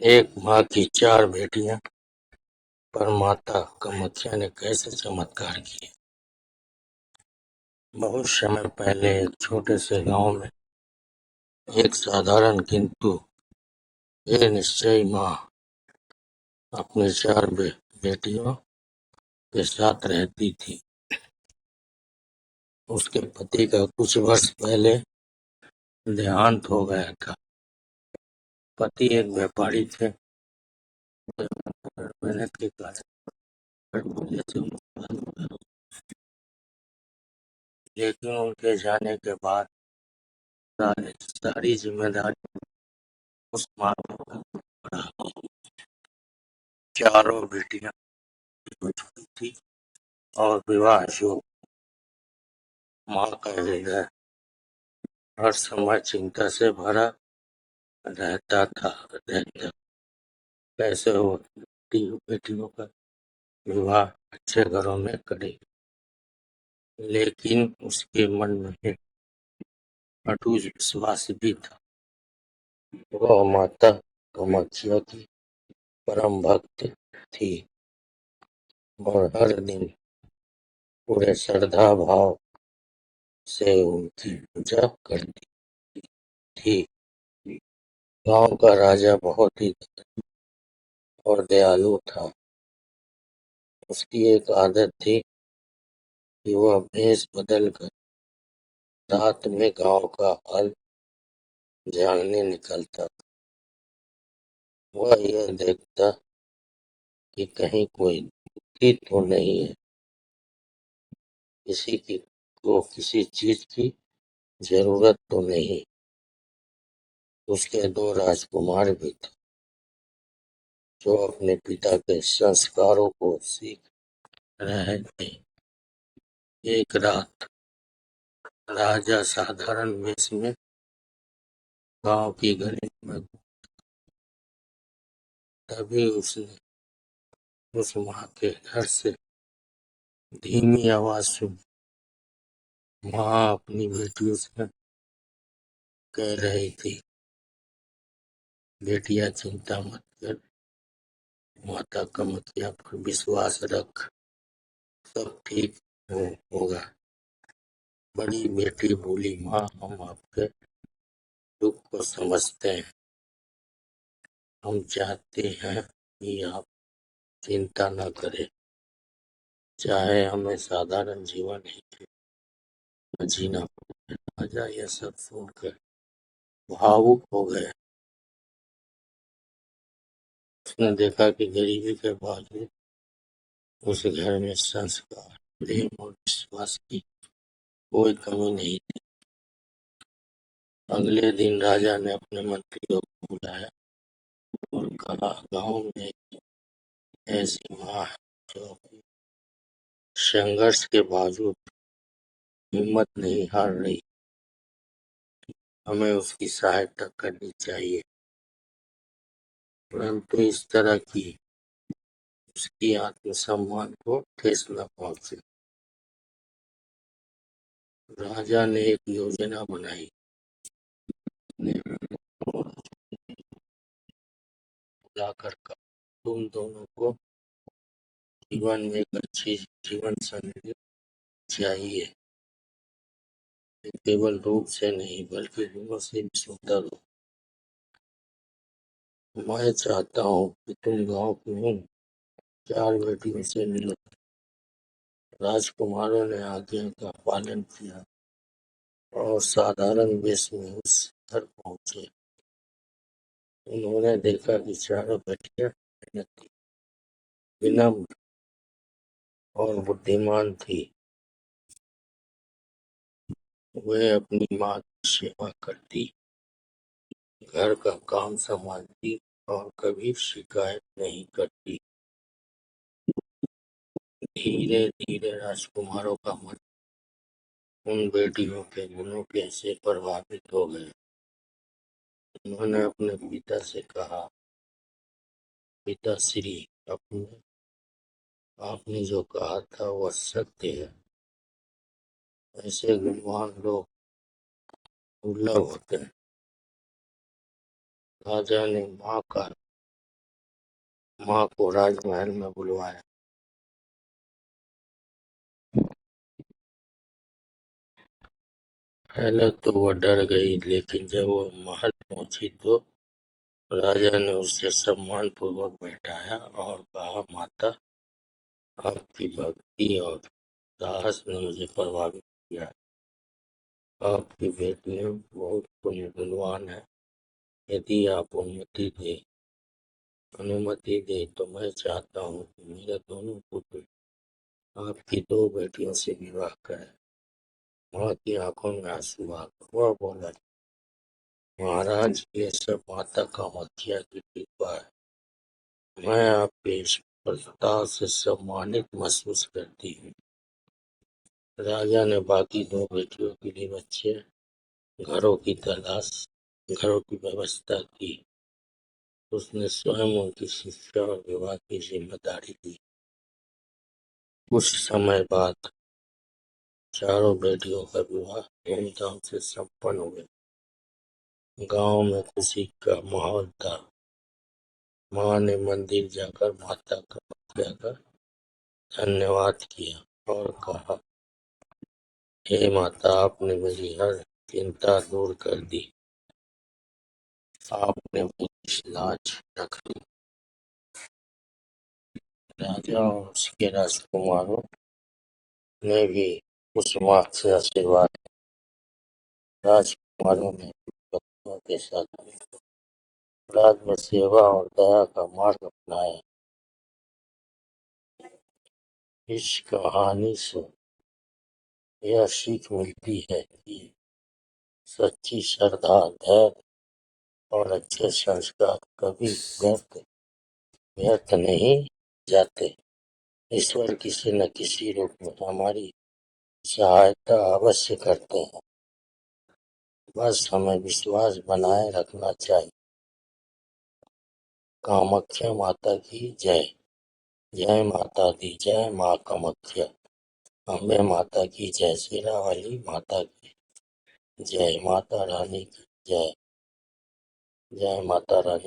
एक माँ की 4 बेटियां, पर माता कामाख्या ने कैसे चमत्कार किए। बहुत समय पहले एक छोटे से गांव में एक साधारण किंतु निश्चयी माँ अपनी 4 बेटियों के साथ रहती थी। उसके पति का कुछ वर्ष पहले देहांत हो गया था। पति एक व्यापारी थे, मेहनत के कारण, लेकिन उनके जाने के बाद सारी जिम्मेदारी उस माँ पर पड़ा। चारों बेटियां छोटी थी और विवाह योग्य। माँ का हृदय हर समय चिंता से भरा रहता कैसे हो बेटियों का विवाह अच्छे घरों में करे। लेकिन उसके मन में एक अटूट विश्वास भी था। वह माता कामाख्या की परम भक्त थी और हर दिन पूरे श्रद्धा भाव से उनकी पूजा करती थी। गांव का राजा बहुत ही और दयालु था। उसकी एक आदत थी कि वह भेष बदल कर रात में गांव का हाल जानने निकलता। वह यह देखता कि कहीं कोई दुखी तो नहीं है, किसी चीज की जरूरत तो नहीं। उसके 2 राजकुमार भी थे जो अपने पिता के संस्कारों को सीख रहे थे। एक रात राजा साधारण वेश में गांव की गली में, तभी उसने उस माँ के घर से धीमी आवाज सुनी। माँ अपनी बेटियों से कह रही थी, बेटियां चिंता मत कर, माता कामाख्या पर विश्वास रख, सब ठीक होगा। बड़ी बेटी बोली, माँ हम आपके दुख को समझते हैं। हम चाहते हैं कि आप चिंता न करें, चाहे हमें साधारण जीवन ही जीना पड़े। राजा यह सब सुनकर भावुक हो गए। उसने देखा कि गरीबी के बावजूद उस घर में संस्कार, प्रेम और विश्वास की कोई कमी नहीं थी। अगले दिन राजा ने अपने मंत्रियों को बुलाया और कहा, गांव में ऐसी माँ है जो संघर्ष के बावजूद हिम्मत नहीं हार रही। हमें उसकी सहायता करनी चाहिए, परंतु इस तरह की उसकी आत्मसम्मान को ठेस न पहुंचे। राजा ने एक योजना बनाई। बुलाकर कहा, तुम दोनों को जीवन में एक अच्छी जीवन शैली चाहिए, केवल रूप से नहीं बल्कि गुणों से भी सुंदर हो। मैं चाहता हूँ कि तुम गांव की उन 4 बेटियों से मिलो। राजकुमारों ने आज्ञा का पालन किया और साधारण वेश में उस घर पहुंचे। उन्होंने देखा कि चारों बेटियां मेहनती, विनम्र और बुद्धिमान थी। वे अपनी माँ की सेवा करती, घर का काम संभालती और कभी शिकायत नहीं करती। धीरे धीरे राजकुमारों का मन उन बेटियों के गुणों के से प्रभावित हो गया। उन्होंने अपने पिता से कहा, पिताश्री, आपने जो कहा था वह सत्य है। ऐसे गुणवान लोग दुर्लभ होते हैं। राजा ने माँ का माँ को राजमहल में बुलवाया। पहले तो वो डर गई, लेकिन जब वो महल पहुंची तो राजा ने उसे सम्मान पूर्वक बैठाया और कहा, माता, आपकी भक्ति और साहस ने मुझे प्रभावित किया। आपकी बेटियां बहुत पुण्यवान है। यदि आप अनुमति दे तो मैं चाहता हूँ कि मेरे दोनों पुत्र आपकी दो बेटियों से विवाह करें। माँ की आंखों में आंसू आ गए। वह बोला, महाराज, ये सब माता कामाख्या की कृपा है। मैं आपके इस प्रस्ताव से सम्मानित महसूस करती हूँ। राजा ने बाकी दो बेटियों के लिए बच्चे घरों की व्यवस्था की। उसने स्वयं उनकी शिक्षा और विवाह की जिम्मेदारी ली। कुछ समय बाद चारों बेटियों का विवाह धूमधाम से संपन्न हुआ। गांव में खुशी का माहौल था। माँ ने मंदिर जाकर माता कामाख्या का धन्यवाद किया और कहा, हे माता, आपने मेरी हर चिंता दूर कर दी। आपने मुझे लाज रख ली। राजा और उसके राजकुमारों ने भी उस माँ से आशीर्वाद। राजकुमारों ने भक्तों के साथ राज में सेवा और दया का मार्ग अपनाया। इस कहानी से यह सीख मिलती है कि सच्ची श्रद्धा, धैर्य और अच्छे संस्कार कभी व्यर्थ नहीं जाते। ईश्वर किसी न किसी रूप में हमारी सहायता अवश्य करते हैं। बस हमें विश्वास बनाए रखना चाहिए। कामाख्या माता की जय। जय माता दी, जय माँ कामाख्या। अम्बे माता की जय। शेरावाली माता की जय। माता रानी की जय। जय माता रानी।